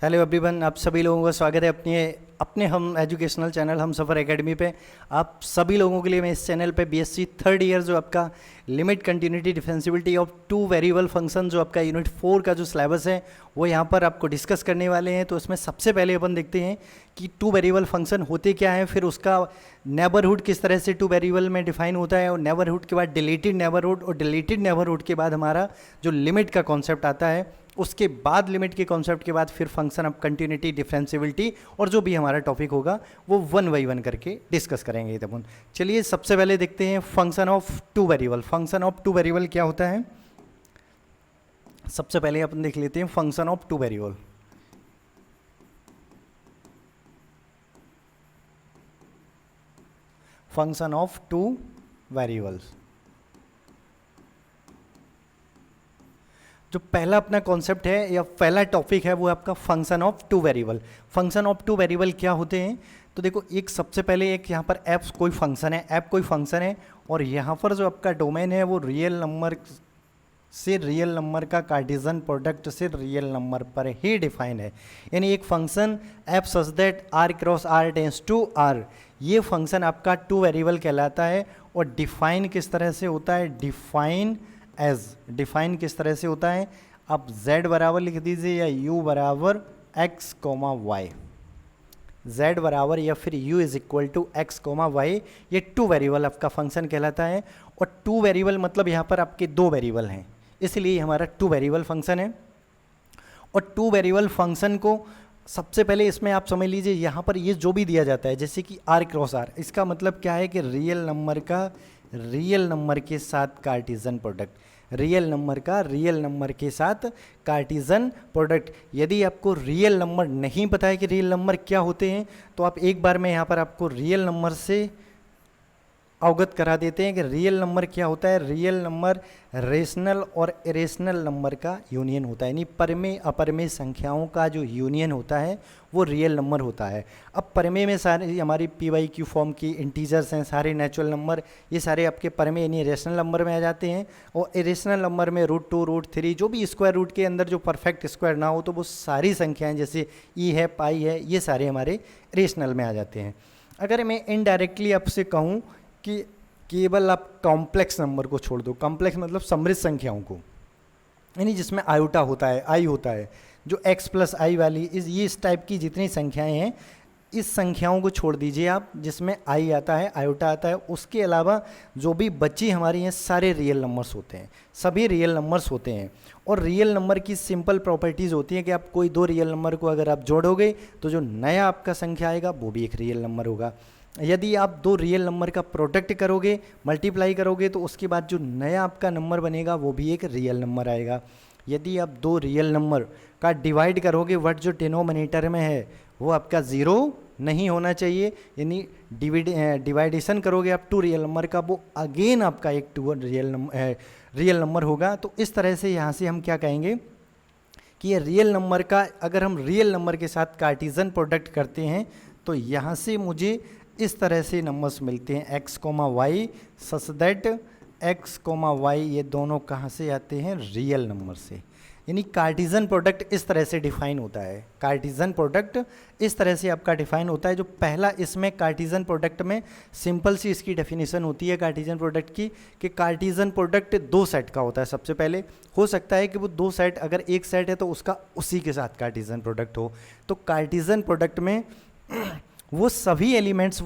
Hello everyone, आप सभी लोगों का स्वागत है अपने हम एजुकेशनल चैनल हम सफ़र एकेडमी पे। आप सभी लोगों के लिए मैं इस चैनल पे बीएससी थर्ड ईयर जो आपका limit continuity differentiability of two variable function जो आपका यूनिट 4 का जो सिलेबस है वो यहाँ पर आपको डिस्कस करने वाले हैं। तो इसमें सबसे पहले अपन देखते हैं कि टू वेरिएबल फंक्शन होते क्या हैं, फिर उसका नेबरहुड किस तरह से टू वेरिएबल में डिफाइन होता है, और नेबरहुड के बाद डिलीटेड नेबरहुड, और डिलीटेड नेबरहुड के बाद हमारा जो लिमिट का कॉन्सेप्ट आता है, उसके बाद लिमिट के कॉन्सेप्ट के बाद फिर फंक्शन ऑफ कंटिन्यूटी डिफरेंशिएबिलिटी, और जो भी हमारा टॉपिक होगा वो वन बाई वन करके डिस्कस करेंगे तब। चलिए सबसे पहले देखते हैं function of two variable. Function of two variable क्या होता है, सबसे पहले अपन देख लेते हैं function of two variable. Function of two variables, जो पहला अपना कॉन्सेप्ट है या पहला टॉपिक है वो आपका function of two variable. Function of two variable क्या होते हैं, तो देखो एक सबसे पहले एक यहाँ पर एफ कोई फंक्शन है, एफ कोई फंक्शन है, और यहाँ पर जो आपका डोमेन है वो रियल नंबर से रियल नंबर का कार्टेशियन प्रोडक्ट से रियल नंबर पर ही डिफाइन है। यानी एक function F such that R cross R tends to R, ये फंक्शन आपका टू वेरिएबल कहलाता है। और डिफाइन किस तरह से होता है, डिफाइन किस तरह से होता है, आप z बराबर लिख दीजिए या u बराबर x कोमा वाई, z बराबर या फिर u is equal to x comma Y, ये टू वेरिएबल आपका फंक्शन कहलाता है। और टू वेरिएबल मतलब यहाँ पर आपके दो वेरिएबल हैं, इसलिए हमारा टू वेरिएबल फंक्शन है। और टू वेरिएबल फंक्शन को सबसे पहले इसमें आप समझ लीजिए, यहाँ पर ये जो भी दिया जाता है जैसे कि r क्रॉस r, इसका मतलब क्या है कि रियल नंबर का रियल नंबर के साथ कार्टेशियन प्रोडक्ट, रियल नंबर का रियल नंबर के साथ कार्टेशियन प्रोडक्ट। यदि आपको रियल नंबर नहीं पता है कि रियल नंबर क्या होते हैं, तो आप एक बार में यहाँ पर आपको रियल नंबर से अवगत करा देते हैं कि रियल नंबर क्या होता है। रियल नंबर रेशनल और इरेशनल नंबर का यूनियन होता है, यानी परमेय अपरमेय संख्याओं का जो यूनियन होता है वो रियल नंबर होता है। अब परमेय में सारे हमारी PYQ फॉर्म की इंटीजर्स हैं, सारे नेचुरल नंबर, ये सारे आपके परमेय यानी रेशनल नंबर में आ जाते हैं। और इरेशनल नंबर में √2 √3 जो भी स्क्वायर रूट के अंदर जो परफेक्ट स्क्वायर ना हो, तो वो सारी संख्याएँ जैसे ई है पाई है, ये सारे हमारे रेशनल में आ जाते हैं। अगर मैं इनडायरेक्टली आपसे कहूँ कि केवल आप कॉम्प्लेक्स नंबर को छोड़ दो, कॉम्प्लेक्स मतलब समृद्ध संख्याओं को, यानी जिसमें आयोटा होता है, आई होता है, जो x प्लस आई वाली इस टाइप की जितनी संख्याएं हैं, इस संख्याओं को छोड़ दीजिए आप, जिसमें आई आता है, आयोटा आता है। उसके अलावा जो भी बची हमारी हैं सारे रियल नंबर्स होते हैं, सभी रियल नंबर्स होते हैं। और रियल नंबर की सिंपल प्रॉपर्टीज़ होती है कि आप कोई दो रियल नंबर को अगर आप जोड़ोगे तो जो नया आपका संख्या आएगा वो भी एक रियल नंबर होगा। यदि आप दो रियल नंबर का प्रोडक्ट करोगे, मल्टीप्लाई करोगे, तो उसके बाद जो नया आपका नंबर बनेगा वो भी एक रियल नंबर आएगा। यदि आप दो रियल नंबर का डिवाइड करोगे, वट जो डिनोमिनेटर में है वो आपका ज़ीरो नहीं होना चाहिए, यानी डिवाइडेशन करोगे आप टू रियल नंबर का, वो अगेन आपका एक टू रियल नंबर होगा। तो इस तरह से यहाँ से हम क्या कहेंगे कि ये रियल नंबर का, अगर हम रियल नंबर के साथ कार्टेशियन प्रोडक्ट करते हैं तो यहाँ से मुझे इस तरह से नंबर्स मिलते हैं x comma Y, such that x comma Y ये दोनों कहाँ से आते हैं, रियल नंबर से। यानी कार्टेशियन प्रोडक्ट इस तरह से डिफाइन होता है, कार्टेशियन प्रोडक्ट इस तरह से आपका डिफाइन होता है। जो पहला इसमें कार्टेशियन प्रोडक्ट में सिंपल सी इसकी डेफिनेशन होती है कार्टेशियन प्रोडक्ट की, कि कार्टेशियन प्रोडक्ट दो सेट का होता है। सबसे पहले हो सकता है कि वो दो सेट, अगर एक सेट है तो उसका उसी के साथ कार्टेशियन प्रोडक्ट हो। तो कार्टेशियन प्रोडक्ट में वो सभी एलिमेंट्स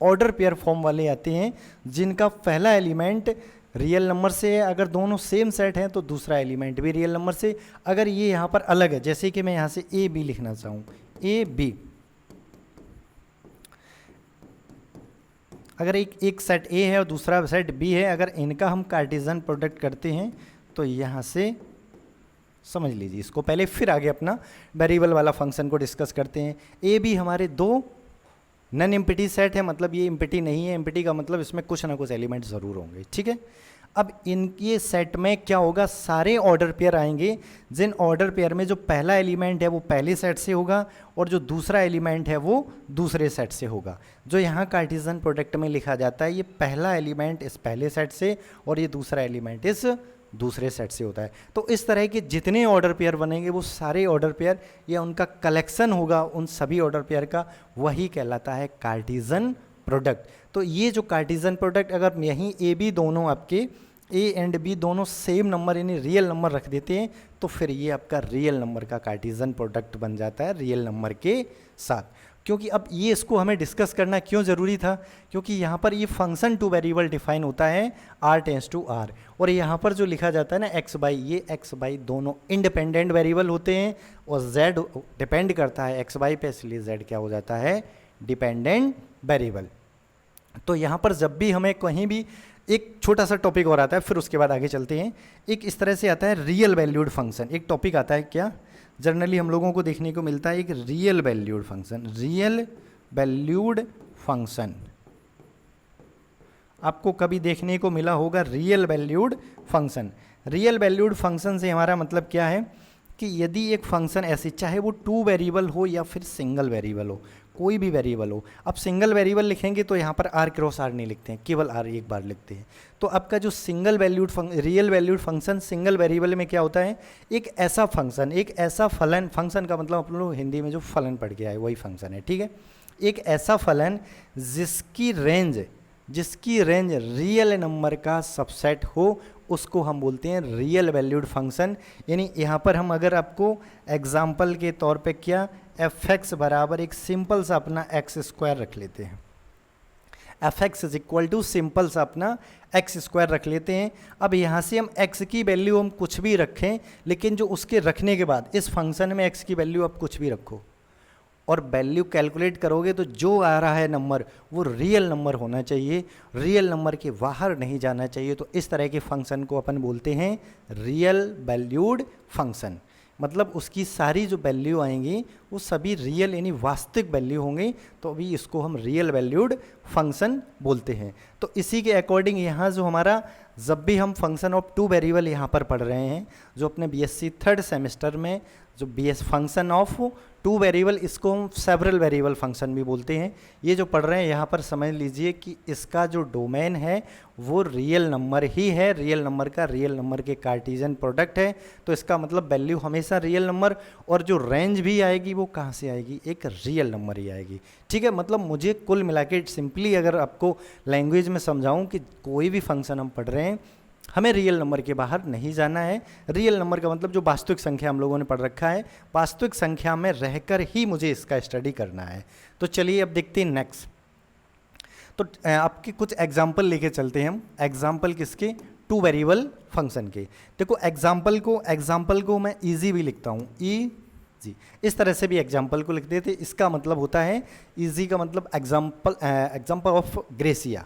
ऑर्डर पेयर फॉर्म वाले आते हैं, जिनका पहला एलिमेंट रियल नंबर से है। अगर दोनों सेम सेट हैं तो दूसरा एलिमेंट भी रियल नंबर से। अगर ये यहाँ पर अलग है, जैसे कि मैं यहाँ से AB लिखना चाहूँ, AB, अगर एक सेट A है और दूसरा सेट B है, अगर इनका हम कार्टेशियन प्रोडक्ट करते हैं तो यहाँ से समझ लीजिए इसको, पहले फिर आगे अपना वेरिएबल वाला फंक्शन को डिस्कस करते हैं। ए बी हमारे दो नन एम्प्टी सेट है, मतलब ये एम्प्टी नहीं है, एम्प्टी का मतलब इसमें कुछ ना कुछ एलिमेंट ज़रूर होंगे, ठीक है। अब इनके सेट में क्या होगा, सारे ऑर्डर पेयर आएंगे, जिन ऑर्डर पेयर में जो पहला एलिमेंट है वो पहले सेट से होगा और जो दूसरा एलिमेंट है वो दूसरे सेट से होगा। जो यहाँ कार्टेशियन प्रोडक्ट में लिखा जाता है, ये पहला एलिमेंट इस पहले सेट से और ये दूसरा एलिमेंट इस दूसरे सेट से होता है। तो इस तरह के जितने ऑर्डर पेयर बनेंगे वो सारे ऑर्डर पेयर या उनका कलेक्शन होगा उन सभी ऑर्डर पेयर का, वही कहलाता है कार्टेशियन प्रोडक्ट। तो ये जो कार्टेशियन प्रोडक्ट, अगर यहीं ए बी दोनों आपके ए एंड बी दोनों सेम नंबर यानी रियल नंबर रख देते हैं तो फिर ये आपका रियल नंबर का कार्टेशियन प्रोडक्ट बन जाता है रियल नंबर के साथ। क्योंकि अब ये इसको हमें डिस्कस करना क्यों ज़रूरी था, क्योंकि यहाँ पर ये फंक्शन टू वेरिएबल डिफाइन होता है r टेंस टू r, और यहाँ पर जो लिखा जाता है ना x बाई, ये x बाई दोनों इंडिपेंडेंट वेरिएबल होते हैं और z डिपेंड करता है x बाई पे, इसलिए z क्या हो जाता है डिपेंडेंट वेरिएबल। तो यहाँ पर जब भी हमें कहीं भी एक छोटा सा टॉपिक और आता है, फिर उसके बाद आगे चलते हैं, एक इस तरह से आता है रियल वैल्यूड फंक्शन। एक टॉपिक आता है क्या जनरली हम लोगों को देखने को मिलता है, एक real valued function. Real valued function आपको कभी देखने को मिला होगा, real valued function. Real valued function से हमारा मतलब क्या है कि यदि एक फंक्शन ऐसी, चाहे वो टू वेरिएबल हो या फिर सिंगल वेरिएबल हो, कोई भी वेरिएबल हो। अब सिंगल वेरिएबल लिखेंगे तो यहाँ पर r क्रॉस r नहीं लिखते हैं, केवल r एक बार लिखते हैं। तो आपका जो single valued real valued function single variable में क्या होता है, एक ऐसा फंक्शन, एक ऐसा फलन, फंक्शन का मतलब अपन लोग हिंदी में जो फलन पढ़ के आए वही फंक्शन है, ठीक है। एक ऐसा फलन जिसकी रेंज रियल नंबर का सबसेट हो, उसको हम बोलते हैं रियल वैल्यूड फंक्शन। यानी यहाँ पर हम अगर आपको एग्जाम्पल के तौर पे क्या एफ एक्स बराबर एक सिंपल सा अपना एक्स स्क्वायर रख लेते हैं, F X is equal to simple सा अपना एक्स स्क्वायर रख लेते हैं। अब यहाँ से हम एक्स की वैल्यू हम कुछ भी रखें, लेकिन जो उसके रखने के बाद इस फंक्शन में एक्स की वैल्यू आप कुछ भी रखो और वैल्यू कैलकुलेट करोगे तो जो आ रहा है नंबर वो रियल नंबर होना चाहिए, रियल नंबर के बाहर नहीं जाना चाहिए। तो इस तरह के फंक्शन को अपन बोलते हैं रियल वैल्यूड फंक्शन। मतलब उसकी सारी जो वैल्यू आएंगी वो सभी रियल यानी वास्तविक वैल्यू होंगी, तो अभी इसको हम रियल वैल्यूड फंक्शन बोलते हैं। तो इसी के अकॉर्डिंग यहाँ जो हमारा, जब भी हम फंक्शन ऑफ टू वेरिएबल यहाँ पर पढ़ रहे हैं, जो अपने बीएससी थर्ड सेमेस्टर में जो BS function of two variable, इसको हम सेवरल वेरिएबल फंक्शन भी बोलते हैं। ये जो पढ़ रहे हैं यहाँ पर समझ लीजिए कि इसका जो डोमेन है वो रियल नंबर ही है, रियल नंबर का रियल नंबर के कार्टेशियन प्रोडक्ट है। तो इसका मतलब वैल्यू हमेशा रियल नंबर, और जो रेंज भी आएगी वो कहाँ से आएगी, एक रियल नंबर ही आएगी, ठीक है। मतलब मुझे कुल मिला के सिंपली अगर आपको लैंग्वेज में समझाऊँ कि कोई भी फंक्शन हम पढ़ रहे हैं, हमें रियल नंबर के बाहर नहीं जाना है। रियल नंबर का मतलब जो वास्तविक संख्या हम लोगों ने पढ़ रखा है, वास्तविक संख्या में रहकर ही मुझे इसका स्टडी करना है। तो चलिए अब देखते हैं नेक्स्ट। तो आपके कुछ एग्जाम्पल लेके चलते हैं हम। एग्जाम्पल किसके, टू वेरिएबल फंक्शन के। देखो एग्जाम्पल को मैं ईजी भी लिखता हूँ, जी इस तरह से भी एग्जाम्पल को लिख देते। इसका मतलब होता है ईजी का मतलब example of gratia.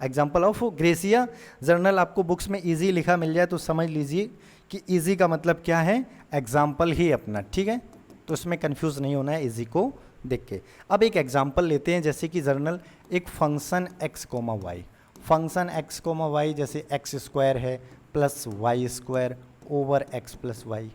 Example of gratia journal आपको बुक्स में इजी लिखा मिल जाए तो समझ लीजिए कि इजी का मतलब क्या है, एग्जाम्पल ही अपना, ठीक है। तो इसमें कंफ्यूज नहीं होना है इजी को देख के। अब एक एग्जाम्पल लेते हैं, जैसे कि जर्नल एक function x comma Y, function x comma Y जैसे एक्स स्क्वायर है plus Y square over X plus Y,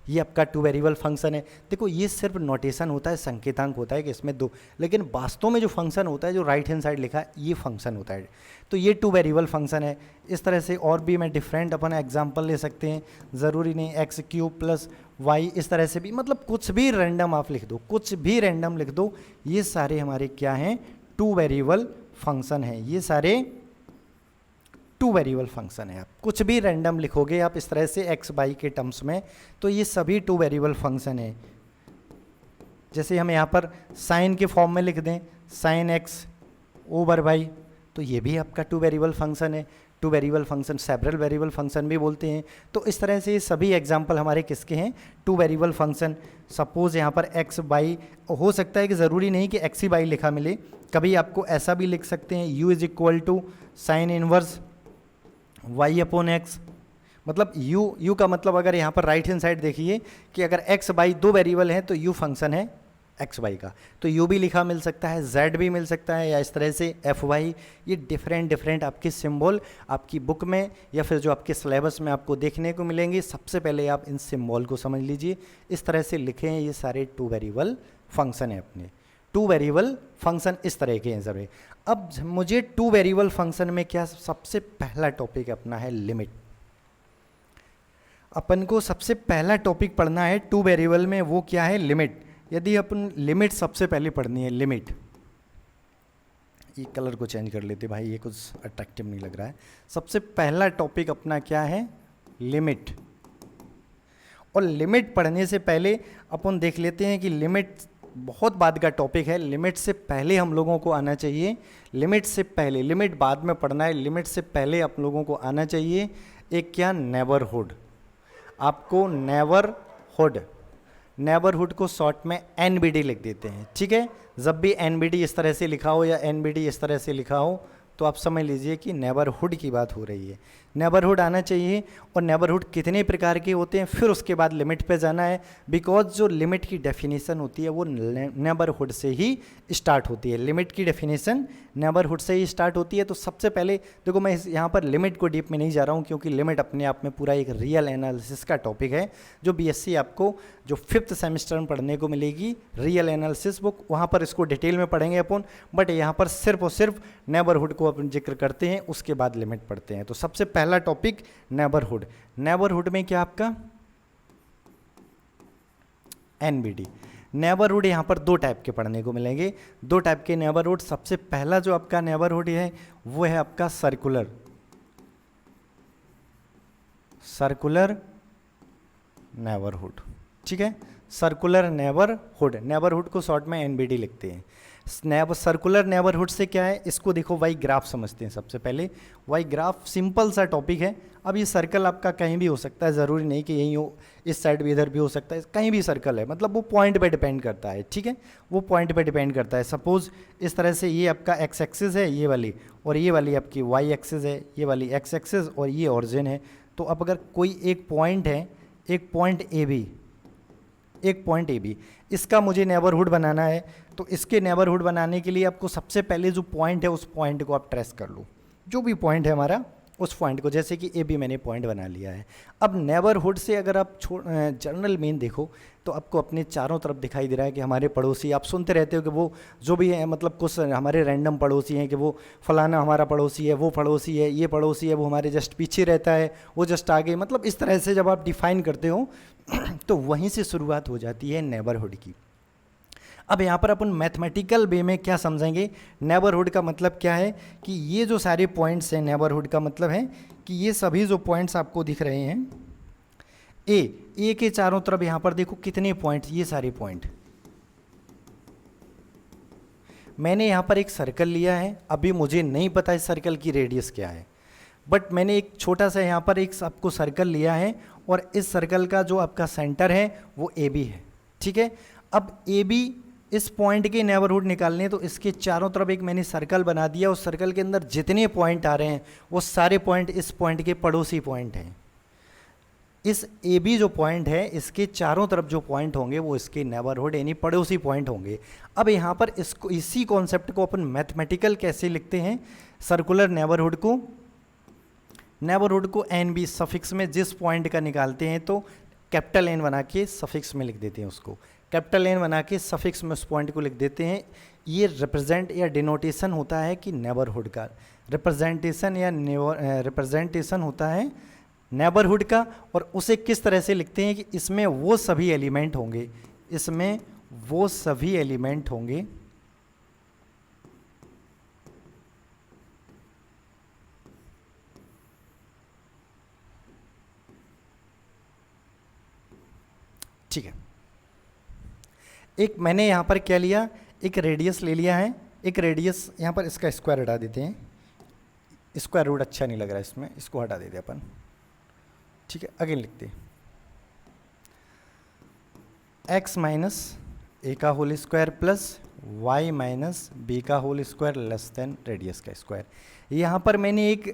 ये आपका टू वेरिएबल फंक्शन है। देखो ये सिर्फ नोटेशन होता है, संकेतांक होता है कि इसमें दो, लेकिन वास्तव में जो फंक्शन होता है, जो राइट हैंड साइड लिखा है, ये फंक्शन होता है। तो ये टू वेरिएबल फंक्शन है। इस तरह से और भी मैं डिफरेंट अपन एग्जांपल ले सकते हैं, ज़रूरी नहीं एक्स क्यूब प्लस वाई, इस तरह से भी, मतलब कुछ भी रैंडम आप लिख दो, कुछ भी रैंडम लिख दो, ये सारे हमारे क्या हैं, टू वेरिएबल फंक्शन हैं। ये सारे टू वेरिएबल फंक्शन है। आप कुछ भी रैंडम लिखोगे आप इस तरह से एक्स वाई के टर्म्स में, तो ये सभी टू वेरिएबल फंक्शन है। जैसे हम यहाँ पर साइन के फॉर्म में लिख दें साइन एक्स ओवर वाई, तो ये भी आपका टू वेरिएबल फंक्शन है। To variable function several variable function भी बोलते हैं। तो इस तरह से ये सभी एग्जाम्पल हमारे किसके हैं, टू वेरिएबल फंक्शन। सपोज यहाँ पर एक्स बाई, हो सकता है कि ज़रूरी नहीं कि एक्स ही बाई लिखा मिले, कभी आपको ऐसा भी लिख सकते हैं U is equal to sine inverse y upon X. मतलब u का मतलब अगर यहाँ पर राइट हैंड साइड देखिए कि अगर x बाई दो वेरिएबल हैं तो u फंक्शन है x बाई का, तो u भी लिखा मिल सकता है, z भी मिल सकता है, या इस तरह से f y। ये डिफरेंट आपके सिंबल आपकी बुक में या फिर जो आपके सिलेबस में आपको देखने को मिलेंगे। सबसे पहले आप इन सिंबल को समझ लीजिए, इस तरह से लिखें, ये सारे टू वेरिएबल फंक्शन है अपने। टू वेरिएबल फंक्शन इस तरह के हैं सर। अब मुझे टू वेरिएबल फंक्शन में क्या, सबसे पहला टॉपिक अपना है लिमिट। अपन को सबसे पहला टॉपिक पढ़ना है टू वेरिएबल में, वो क्या है, लिमिट। यदि अपन लिमिट सबसे पहले पढ़नी है, लिमिट, ये कलर को चेंज कर लेते भाई, ये कुछ अट्रैक्टिव नहीं लग रहा है। सबसे पहला टॉपिक अपना क्या है, लिमिट। और लिमिट पढ़ने से पहले अपन देख लेते हैं कि लिमिट बहुत बाद का टॉपिक है, लिमिट से पहले हम लोगों को आना चाहिए, लिमिट से पहले, लिमिट बाद में पढ़ना है, लिमिट से पहले आप लोगों को आना चाहिए एक क्या, नेबरहुड। आपको नेबरहुड, नेबरहुड को शॉर्ट में एनबीडी लिख देते हैं, ठीक है। जब भी एनबीडी इस तरह से लिखा हो या एनबीडी इस तरह से लिखा हो तो आप समझ लीजिए कि नेबरहुड की बात हो रही है। नेबरहुड आना चाहिए। और नेबरहुड कितने प्रकार के होते हैं, फिर उसके बाद लिमिट पे जाना है, बिकॉज जो लिमिट की डेफिनेशन होती है वो नेबरहुड से ही स्टार्ट होती है। लिमिट की डेफिनेशन नेबरहुड से ही स्टार्ट होती है। तो सबसे पहले देखो, मैं यहाँ पर लिमिट को डीप में नहीं जा रहा हूँ, क्योंकि लिमिट अपने आप में पूरा एक रियल एनालिसिस का टॉपिक है, जो बीएससी आपको जो 5th सेमेस्टर में पढ़ने को मिलेगी, रियल एनालिसिस बुक, वहाँ पर इसको डिटेल में पढ़ेंगे अपन। बट यहाँ पर सिर्फ और सिर्फ नेबरहुड को अपन जिक्र करते हैं, उसके बाद लिमिट पढ़ते हैं। तो सबसे पहला टॉपिक नेबरहुड। नेबरहुड में क्या आपका एनबीडी। नेबरहुड यहाँ पर दो टाइप के पढ़ने को मिलेंगे, दो टाइप के नेबरहुड। सबसे पहला जो आपका नेबरहुड है वो है आपका सर्कुलर, सर्कुलर नेबरहुड, ठीक है। सर्कुलर नेबरहुड, नेबरहुड को शॉर्ट में एनबीडी लिखते हैं। सर्कुलर नेबरहुड से क्या है, इसको देखो वाई ग्राफ समझते हैं सबसे पहले। वाई ग्राफ सिंपल सा टॉपिक है। अब ये सर्कल आपका कहीं भी हो सकता है, ज़रूरी नहीं कि यहीं हो, इस साइड भी इधर भी हो सकता है, कहीं भी सर्कल है, मतलब वो पॉइंट पे डिपेंड करता है, ठीक है, वो पॉइंट पे डिपेंड करता है। सपोज इस तरह से ये आपका एक्स एक्सिस है, ये वाली, और ये वाली आपकी वाई एक्सिस है, ये वाली एक्स एक्सिस, और ये ऑरिजिन है। तो अब अगर कोई एक पॉइंट है, एक पॉइंट ए बी, एक पॉइंट ए बी, इसका मुझे नेबरहुड बनाना है, तो इसके नेबरहुड बनाने के लिए आपको सबसे पहले जो पॉइंट है उस पॉइंट को आप ट्रेस कर लो, जो भी पॉइंट है हमारा उस पॉइंट को, जैसे कि ए बी मैंने पॉइंट बना लिया है। अब नेबरहुड से अगर आप जनरल मीन देखो तो आपको अपने चारों तरफ दिखाई दे रहा है कि हमारे पड़ोसी, आप सुनते रहते हो कि वो जो भी है, मतलब कुछ हमारे रैंडम पड़ोसी हैं कि वो फलाना हमारा पड़ोसी है, वो पड़ोसी है, ये पड़ोसी है, वो हमारे जस्ट पीछे रहता है, वो जस्ट आगे, मतलब इस तरह से जब आप डिफाइन करते हो तो वहीं से शुरुआत हो जाती है नेबरहुड की। अब यहाँ पर अपन मैथमेटिकल वे में क्या समझेंगे, नेबरहुड का मतलब क्या है कि ये जो सारे पॉइंट्स हैं, नेबरहुड का मतलब है कि ये सभी जो पॉइंट्स आपको दिख रहे हैं, ए के चारों तरफ यहाँ पर देखो कितने पॉइंट्स, ये सारे पॉइंट। मैंने यहाँ पर एक सर्कल लिया है, अभी मुझे नहीं पता इस सर्कल की रेडियस क्या है, बट मैंने एक छोटा सा यहाँ पर एक आपको सर्कल लिया है, और इस सर्कल का जो आपका सेंटर है वो ए बी है, ठीक है। अब ए बी इस पॉइंट के नेबरहुड निकालने हैं, तो इसके चारों तरफ एक मैंने सर्कल बना दिया, उस सर्कल के अंदर जितने पॉइंट आ रहे हैं वो सारे पॉइंट इस पॉइंट के पड़ोसी पॉइंट हैं। इस ए बी जो पॉइंट है, इसके चारों तरफ जो पॉइंट होंगे वो इसके नेबरहुड यानी पड़ोसी पॉइंट होंगे। अब यहाँ पर इसको, इसी कॉन्सेप्ट को अपन मैथमेटिकल कैसे लिखते हैं, सर्कुलर नेबरहुड को एन बी सफिक्स में जिस पॉइंट का निकालते हैं तो कैपिटल एन बना के सफिक्स में लिख देते हैं, उसको कैपिटल एन बना के सफिक्स में उस पॉइंट को लिख देते हैं। ये रिप्रेजेंट या डिनोटेशन होता है कि नेबरहुड का, रिप्रेजेंटेशन या रिप्रेजेंटेशन होता है नेबरहुड का। और उसे किस तरह से लिखते हैं कि इसमें वो सभी एलिमेंट होंगे, इसमें वो सभी एलिमेंट होंगे ठीक है। एक मैंने यहाँ पर क्या लिया, एक रेडियस ले लिया है, एक रेडियस यहाँ पर, इसका स्क्वायर हटा देते हैं, स्क्वायर रूट अच्छा नहीं लग रहा है इसमें, इसको हटा देते हैं अपन, ठीक है। अगेन लिखते हैं x माइनस ए का whole square plus y minus b का whole square less than radius का स्क्वायर। यहाँ पर मैंने एक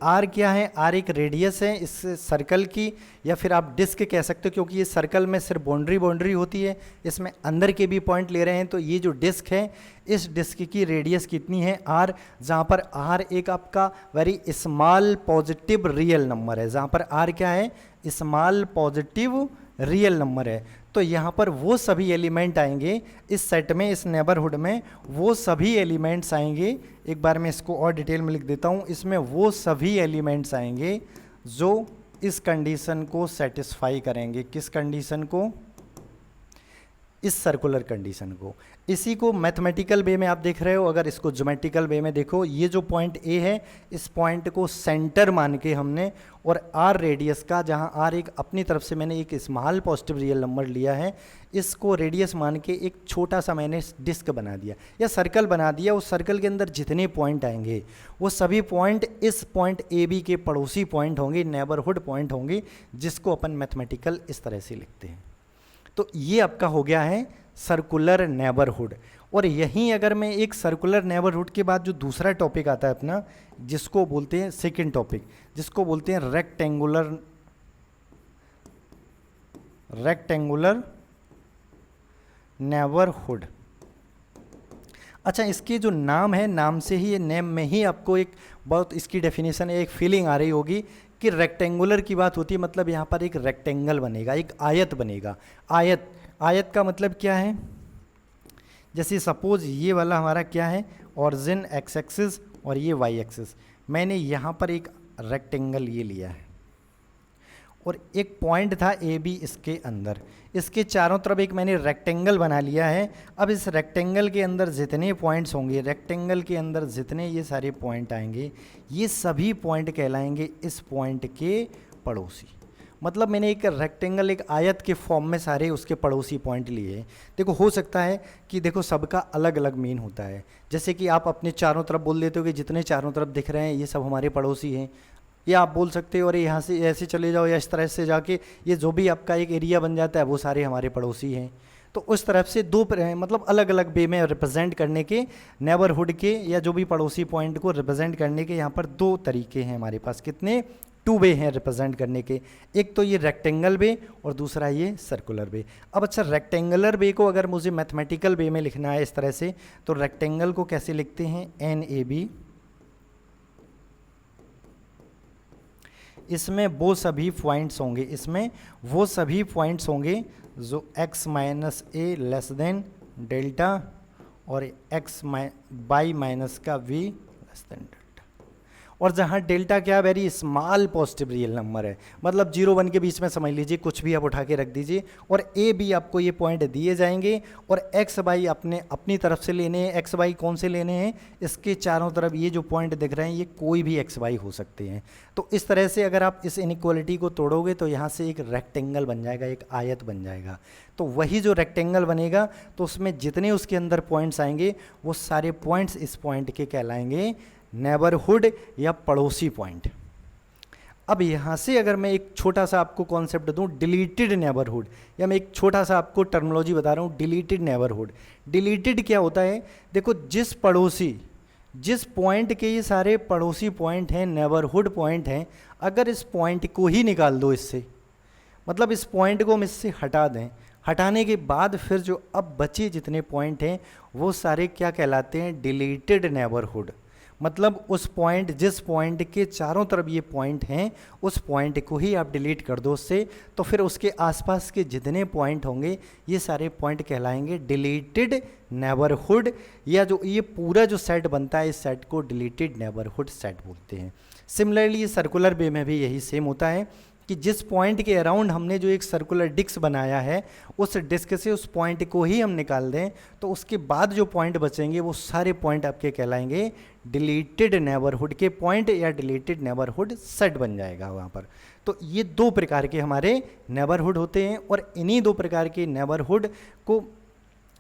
r क्या है, r एक रेडियस है इस सर्कल की, या फिर आप डिस्क कह सकते हो, क्योंकि ये सर्कल में सिर्फ बाउंड्री होती है, इसमें अंदर के भी पॉइंट ले रहे हैं। तो ये जो डिस्क है, इस डिस्क की रेडियस कितनी है, r, जहाँ पर r एक आपका very small positive real number है, जहाँ पर r क्या है, स्मॉल पॉजिटिव रियल नंबर है। तो यहाँ पर वो सभी एलिमेंट आएंगे इस सेट में, इस नेबरहुड में वो सभी एलिमेंट्स आएंगे। एक बार मैं इसको और डिटेल में लिख देता हूँ, इसमें वो सभी एलिमेंट्स आएंगे जो इस कंडीशन को सेटिस्फाई करेंगे। किस कंडीशन को? इस सर्कुलर कंडीशन को। इसी को मैथमेटिकल वे में आप देख रहे हो, अगर इसको ज्योमेट्रिकल वे में देखो, ये जो पॉइंट ए है इस पॉइंट को सेंटर मान के हमने और आर रेडियस का, जहाँ आर एक अपनी तरफ से मैंने एक स्मॉल पॉजिटिव रियल नंबर लिया है, इसको रेडियस मान के एक छोटा सा मैंने डिस्क बना दिया या सर्कल बना दिया। उस सर्कल के अंदर जितने पॉइंट आएंगे वो सभी पॉइंट इस पॉइंट ए बी के पड़ोसी पॉइंट होंगे, नेबरहुड पॉइंट होंगे, जिसको अपन मैथमेटिकल इस तरह से लिखते हैं। तो ये आपका हो गया है सर्कुलर नेबरहुड। और यहीं अगर मैं एक सर्कुलर नेबरहुड के बाद जो दूसरा टॉपिक आता है अपना, जिसको बोलते हैं सेकंड टॉपिक, जिसको बोलते हैं रेक्टेंगुलर नेबरहुड। अच्छा, इसके जो नाम है, नाम से ही, नेम में ही आपको एक बहुत इसकी डेफिनेशन, एक फीलिंग आ रही होगी कि रेक्टेंगुलर की बात होती है, मतलब यहाँ पर एक रेक्टेंगल बनेगा, एक आयत बनेगा। आयत का मतलब क्या है? जैसे सपोज ये वाला हमारा क्या है, ऑरिजिन एक्स एक्सिस और ये वाई एक्सिस, मैंने यहाँ पर एक रेक्टेंगल ये लिया है और एक पॉइंट था ए बी इसके अंदर, इसके चारों तरफ एक मैंने रेक्टेंगल बना लिया है। अब इस रेक्टेंगल के अंदर जितने पॉइंट्स होंगे, रेक्टेंगल के अंदर जितने ये सारे पॉइंट आएंगे, ये सभी पॉइंट कहलाएंगे इस पॉइंट के पड़ोसी। मतलब मैंने एक रेक्टेंगल, एक आयत के फॉर्म में सारे उसके पड़ोसी पॉइंट लिए हैं। देखो, हो सकता है कि देखो सबका अलग अलग मीन होता है। जैसे कि आप अपने चारों तरफ बोल देते हो कि जितने चारों तरफ दिख रहे हैं ये सब हमारे पड़ोसी हैं, या आप बोल सकते हो अरे यहाँ से ऐसे चले जाओ या इस तरह से जाके ये जो भी आपका एक एरिया बन जाता है वो सारे हमारे पड़ोसी हैं। तो उस तरफ से दो मतलब अलग अलग वे में रिप्रेजेंट करने के, नेबरहुड के या जो भी पड़ोसी पॉइंट को रिप्रेजेंट करने के यहाँ पर दो तरीके हैं हमारे पास। कितने? 2 वे हैं रिप्रेजेंट करने के। एक तो ये रेक्टेंगल वे और दूसरा ये सर्कुलर वे। अब अच्छा, रेक्टेंगुलर वे को अगर मुझे मैथमेटिकल वे में लिखना है इस तरह से, तो रेक्टेंगल को कैसे लिखते हैं? NAB। इसमें वो सभी पॉइंट्स होंगे, इसमें वो सभी पॉइंट्स होंगे जो x माइनस ए लेस देन डेल्टा और x बाई माइनस का v लेस देन डेल्टा, और जहाँ डेल्टा क्या, very small positive real number है, मतलब 0 1 के बीच में समझ लीजिए, कुछ भी आप उठा के रख दीजिए। और ए बी आपको ये पॉइंट दिए जाएंगे और एक्स बाई अपनी तरफ से लेने हैं। एक्स बाई कौन से लेने हैं? इसके चारों तरफ ये जो पॉइंट दिख रहे हैं ये कोई भी एक्स बाई हो सकते हैं। तो इस तरह से अगर आप इस इनइक्वालिटी को तोड़ोगे तो यहाँ से एक रेक्टेंगल बन जाएगा, एक आयत बन जाएगा। तो वही जो रेक्टेंगल बनेगा तो उसमें जितने उसके अंदर पॉइंट्स आएंगे वो सारे पॉइंट्स इस पॉइंट के कहलाएंगे नेबरहुड या पड़ोसी पॉइंट। अब यहाँ से अगर मैं एक छोटा सा आपको कॉन्सेप्ट दूं, डिलीटेड नेबरहुड, या मैं एक छोटा सा आपको टर्मिनोलॉजी बता रहा हूँ, डिलीटेड नेबरहुड। डिलीटेड क्या होता है? देखो, जिस पॉइंट के ये सारे पड़ोसी पॉइंट हैं, नेबरहुड पॉइंट हैं, अगर इस पॉइंट को ही निकाल दो इससे, मतलब इस पॉइंट को हम इससे हटा दें, हटाने के बाद फिर जो अब बचे जितने पॉइंट हैं वो सारे क्या कहलाते हैं? Deleted neighbourhood. मतलब उस पॉइंट, जिस पॉइंट के चारों तरफ ये पॉइंट हैं, उस पॉइंट को ही आप डिलीट कर दो उससे, तो फिर उसके आसपास के जितने पॉइंट होंगे ये सारे पॉइंट कहलाएंगे डिलीटेड नेबरहुड, या जो ये पूरा जो सेट बनता है इस सेट को डिलीटेड नेबरहुड सेट बोलते हैं। सिमिलरली सर्कुलर वे में भी यही सेम होता है कि जिस पॉइंट के अराउंड हमने जो एक सर्कुलर डिस्क बनाया है, उस डिस्क से उस पॉइंट को ही हम निकाल दें तो उसके बाद जो पॉइंट बचेंगे वो सारे पॉइंट आपके कहलाएंगे डिलीटेड नेबरहुड के पॉइंट, या डिलीटेड नेबरहुड सेट बन जाएगा वहाँ पर। तो ये 2 प्रकार के हमारे नेबरहुड होते हैं, और इन्हीं 2 प्रकार के नेबरहुड को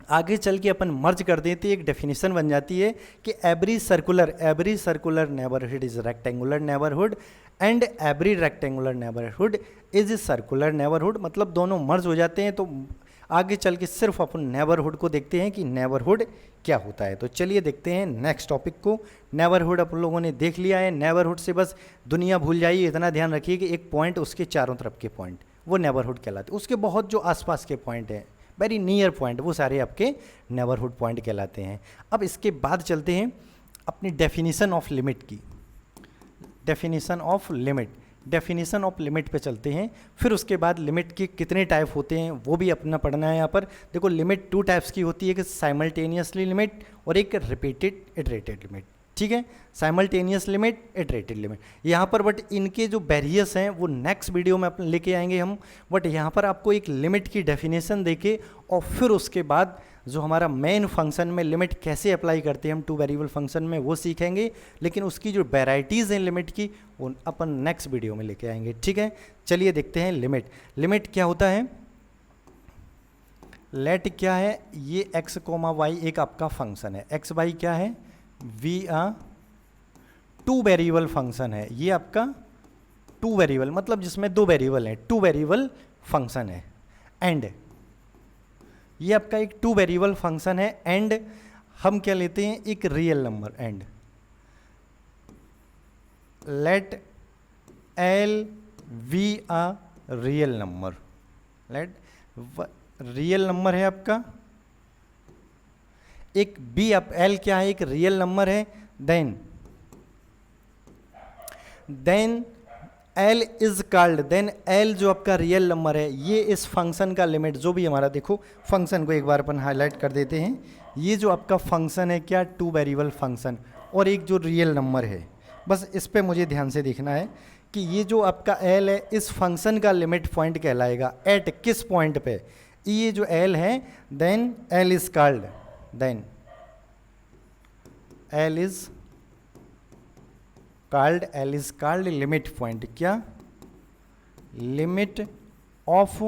आगे चल के अपन मर्ज कर देते हैं, एक डेफिनेशन बन जाती है कि every circular neighbourhood is rectangular neighbourhood and every rectangular neighbourhood is circular neighbourhood. मतलब दोनों मर्ज हो जाते हैं। तो आगे चल के सिर्फ अपन नेबरहुड को देखते हैं कि नेबरहुड क्या होता है। तो चलिए देखते हैं नेक्स्ट टॉपिक को। नेबरहुड अपन लोगों ने देख लिया है। नेबरहुड से बस दुनिया भूल जाइए, इतना ध्यान रखिए कि एक पॉइंट, उसके चारों तरफ के पॉइंट, वो नेबरहुड कहलाते हैं। उसके बहुत जो आसपास के पॉइंट हैं, वेरी नियर पॉइंट, वो सारे आपके नेबरहुड पॉइंट कहलाते हैं। अब इसके बाद चलते हैं अपनी डेफिनेशन ऑफ लिमिट की। डेफिनेशन ऑफ लिमिट पे चलते हैं। फिर उसके बाद लिमिट के कितने टाइप होते हैं वो भी अपना पढ़ना है। यहाँ पर देखो, लिमिट 2 टाइप्स की होती है, कि साइमल्टेनियसली लिमिट और एक रिपीटेड इटरेटेड लिमिट। ठीक ठीक है, साइमल्टेनियस लिमिट, इटरेटिव लिमिट। यहाँ पर बट इनके जो बैरियर्स हैं वो नेक्स्ट वीडियो में अपन लेके आएंगे हम, बट यहाँ पर आपको एक लिमिट की डेफिनेशन देके और फिर उसके बाद जो हमारा मेन फंक्शन में लिमिट कैसे अप्लाई करते हैं हम टू वेरिएबल फंक्शन में वो सीखेंगे, लेकिन उसकी जो वेराइटीज़ हैं लिमिट की वो अपन नेक्स्ट वीडियो में लेके आएंगे। ठीक है, चलिए देखते हैं लिमिट। लिमिट क्या होता है, लेट क्या है, ये x, y एक आपका फंक्शन है, x y क्या है, be a two variable function है, ये आपका टू वेरिएबल मतलब जिसमें दो वेरिएबल हैं, टू वेरिएबल फंक्शन है। एंड ये आपका एक टू वेरिएबल फंक्शन है, एंड हम क्या लेते हैं, एक real number. And let L be a real number, let real number है आपका, एक बी आप एल क्या है, एक रियल नंबर है। Then L is called, then L जो आपका रियल नंबर है ये इस फंक्शन का लिमिट, जो भी हमारा, देखो फंक्शन को एक बार अपन हाईलाइट कर देते हैं, ये जो आपका फंक्शन है क्या, टू वेरिएबल फंक्शन, और एक जो रियल नंबर है, बस इस पे मुझे ध्यान से देखना है कि ये जो आपका एल है इस फंक्शन का लिमिट पॉइंट कहलाएगा, एट किस पॉइंट पे, ये जो एल है, then L is called, then L is called limit point, क्या, limit of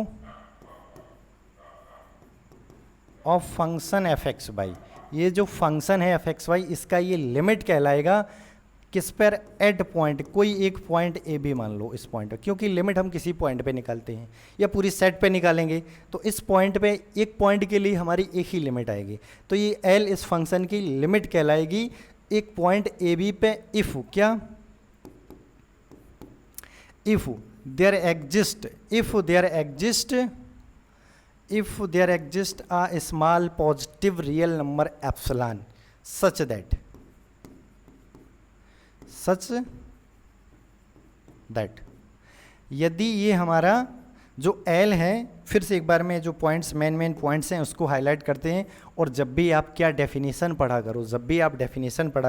function f x y, ये जो फंक्शन है एफ एक्स वाई इसका ये लिमिट कहलाएगा किस पर, एट पॉइंट, कोई एक पॉइंट ए बी मान लो इस पॉइंट पर, क्योंकि लिमिट हम किसी पॉइंट पे निकालते हैं या पूरी सेट पे निकालेंगे, तो इस पॉइंट पे एक पॉइंट के लिए हमारी एक ही लिमिट आएगी, तो ये एल इस फंक्शन की लिमिट कहलाएगी एक पॉइंट ए बी पे, इफ क्या, if there exists a small positive real number epsilon such that यदि ये हमारा जो L है, फिर से एक बार में जो पॉइंट्स मेन पॉइंट्स हैं उसको हाईलाइट करते हैं, और जब भी आप क्या डेफिनेशन पढ़ा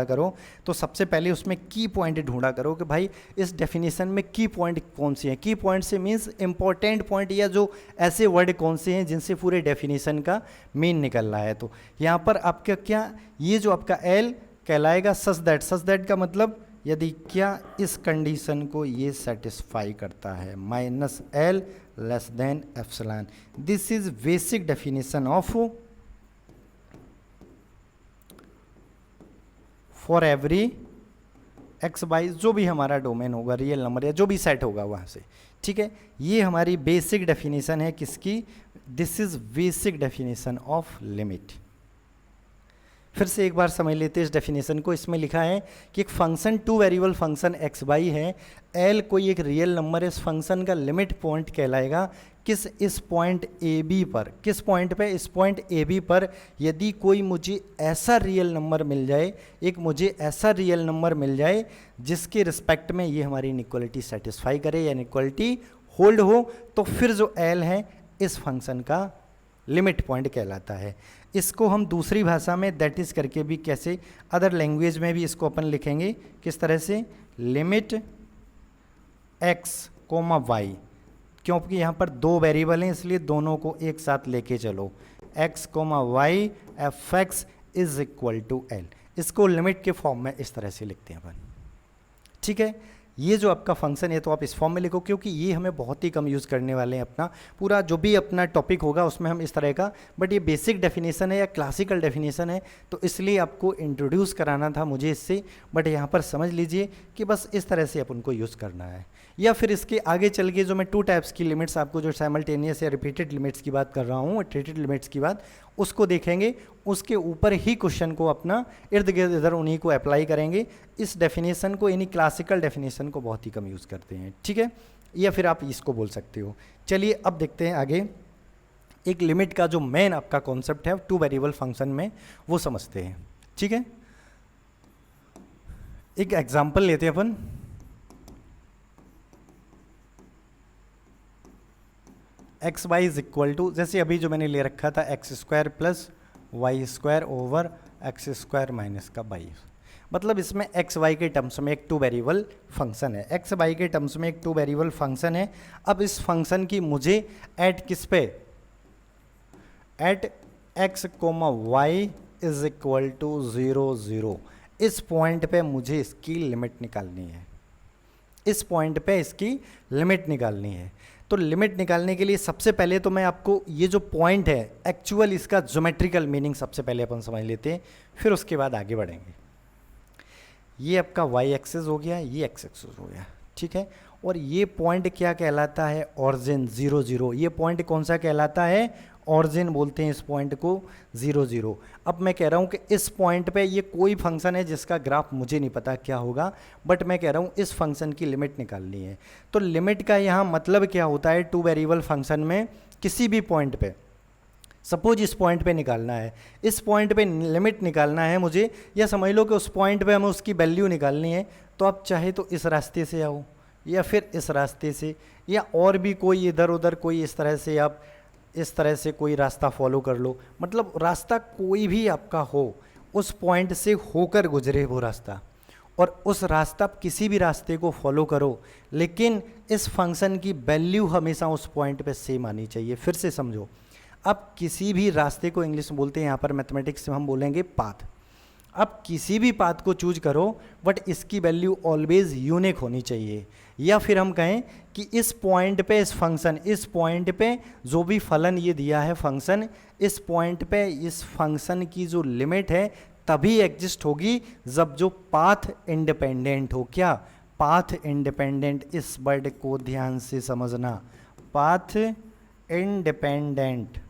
करो, तो सबसे पहले उसमें की पॉइंट ढूंढा करो कि भाई इस डेफिनेशन में की पॉइंट कौन सी है, की पॉइंट से मीन्स इंपॉर्टेंट पॉइंट, या जो ऐसे वर्ड कौन से हैं जिनसे पूरे डेफिनेशन का मीन निकल रहा है। तो यहाँ पर आपका क्या, ये जो आपका L कहलाएगा सच दैट का मतलब यदि क्या इस कंडीशन को ये सेटिस्फाई करता है, minus L less than epsilon. This is basic definition of for every X Y, जो भी हमारा डोमेन होगा, रियल नंबर या जो भी सेट होगा वहाँ से, ठीक है, ये हमारी बेसिक डेफिनेशन है किसकी, this is basic definition of limit. फिर से एक बार समझ लेते हैं इस डेफिनेशन को। इसमें लिखा है कि एक function two variable function X Y है, एल कोई एक रियल नंबर है, इस फंक्शन का लिमिट पॉइंट कहलाएगा किस, इस पॉइंट ए बी पर, किस पॉइंट पे, इस पॉइंट ए बी पर यदि कोई मुझे ऐसा रियल नंबर मिल जाए, एक मुझे ऐसा रियल नंबर मिल जाए जिसके रिस्पेक्ट में ये हमारी इनइक्वालिटी सेटिस्फाई करे या इनइक्वालिटी होल्ड हो, तो फिर जो एल है इस फंक्शन का लिमिट पॉइंट कहलाता है। इसको हम दूसरी भाषा में दैट इज करके भी, कैसे अदर लैंग्वेज में भी इसको अपन लिखेंगे किस तरह से, लिमिट एक्स कोमा वाई, क्योंकि यहाँ पर दो वेरिएबल हैं इसलिए दोनों को एक साथ लेके चलो, X comma Y F X is equal to L, इसको लिमिट के फॉर्म में इस तरह से लिखते हैं अपन। ठीक है, ये जो आपका फंक्शन है तो आप इस फॉर्म में लिखो, क्योंकि ये हमें बहुत ही कम यूज़ करने वाले हैं, अपना पूरा जो भी अपना टॉपिक होगा उसमें हम इस तरह का, बट ये बेसिक डेफिनेशन है या क्लासिकल डेफिनेशन है, तो इसलिए आपको इंट्रोड्यूस कराना था मुझे इससे, बट यहाँ पर समझ लीजिए कि बस इस तरह से अपन को यूज़ करना है। या फिर इसके आगे चल के जो मैं टू टाइप्स की लिमिट्स आपको, जो साइमल्टेनियस या रिपीटेड लिमिट्स की बात कर रहा हूँ, इटरेटेड लिमिट्स की बात, उसको देखेंगे, उसके ऊपर ही क्वेश्चन को अपना इर्द गिर्द इधर उन्हीं को अप्लाई करेंगे। इस डेफिनेशन को, यानी क्लासिकल डेफिनेशन को बहुत ही कम यूज़ करते हैं, ठीक है, या फिर आप इसको बोल सकते हो। चलिए अब देखते हैं आगे, एक लिमिट का जो मेन आपका कॉन्सेप्ट है टू वेरिएबल फंक्शन में, वो समझते हैं। ठीक है, एक एग्जाम्पल लेते हैं अपन। X Y is equal to, जैसे अभी जो मैंने ले रखा था x square plus Y square over x square minus का वाई, मतलब इसमें एक्स वाई के टर्म्स में एक टू वेरिएबल फंक्शन है, एक्स वाई के टर्म्स में एक टू वेरिएबल फंक्शन है। अब इस फंक्शन की मुझे एट किस पे, at X comma Y is equal to 0 0, इस पॉइंट पे मुझे इसकी लिमिट निकालनी है, इस पॉइंट पे इसकी लिमिट निकालनी है। तो लिमिट निकालने के लिए सबसे पहले तो मैं आपको ये जो पॉइंट है एक्चुअल इसका ज्योमेट्रिकल मीनिंग सबसे पहले अपन समझ लेते हैं, फिर उसके बाद आगे बढ़ेंगे। ये आपका वाई एक्सिस हो गया, ये एक्स एक्सिस हो गया, ठीक है। और ये पॉइंट क्या कहलाता है, ऑरिजिन 0 0। ये पॉइंट कौन सा कहलाता है, ऑरिजिन बोलते हैं इस पॉइंट को 0 0। अब मैं कह रहा हूँ कि इस पॉइंट पे ये कोई फंक्शन है जिसका ग्राफ मुझे नहीं पता क्या होगा, बट मैं कह रहा हूँ इस फंक्शन की लिमिट निकालनी है। तो लिमिट का यहाँ मतलब क्या होता है, टू वेरिएबल फंक्शन में किसी भी पॉइंट पे, सपोज इस पॉइंट पे निकालना है, इस पॉइंट पे लिमिट निकालना है मुझे, या समझ लो कि उस पॉइंट पे हमें उसकी वैल्यू निकालनी है, तो आप चाहे तो इस रास्ते से आओ या फिर इस रास्ते से, या और भी कोई इधर उधर कोई इस तरह से, आप इस तरह से कोई रास्ता फॉलो कर लो, मतलब रास्ता कोई भी आपका हो, उस पॉइंट से होकर गुजरे वो रास्ता, और उस रास्ता आप किसी भी रास्ते को फॉलो करो, लेकिन इस फंक्शन की वैल्यू हमेशा उस पॉइंट पे सेम आनी चाहिए। फिर से समझो, आप किसी भी रास्ते को इंग्लिश में बोलते हैं, यहाँ पर मैथमेटिक्स में हम बोलेंगे पाथ, आप किसी भी पाथ को चूज करो बट इसकी वैल्यू ऑलवेज यूनिक होनी चाहिए। या फिर हम कहें कि इस पॉइंट पे इस फंक्शन, इस पॉइंट पे जो भी फलन ये दिया है फंक्शन, इस पॉइंट पे इस फंक्शन की जो लिमिट है तभी एग्जिस्ट होगी जब जो पाथ इंडिपेंडेंट हो। क्या, पाथ इंडिपेंडेंट, इस वर्ड को ध्यान से समझना, पाथ इंडिपेंडेंट।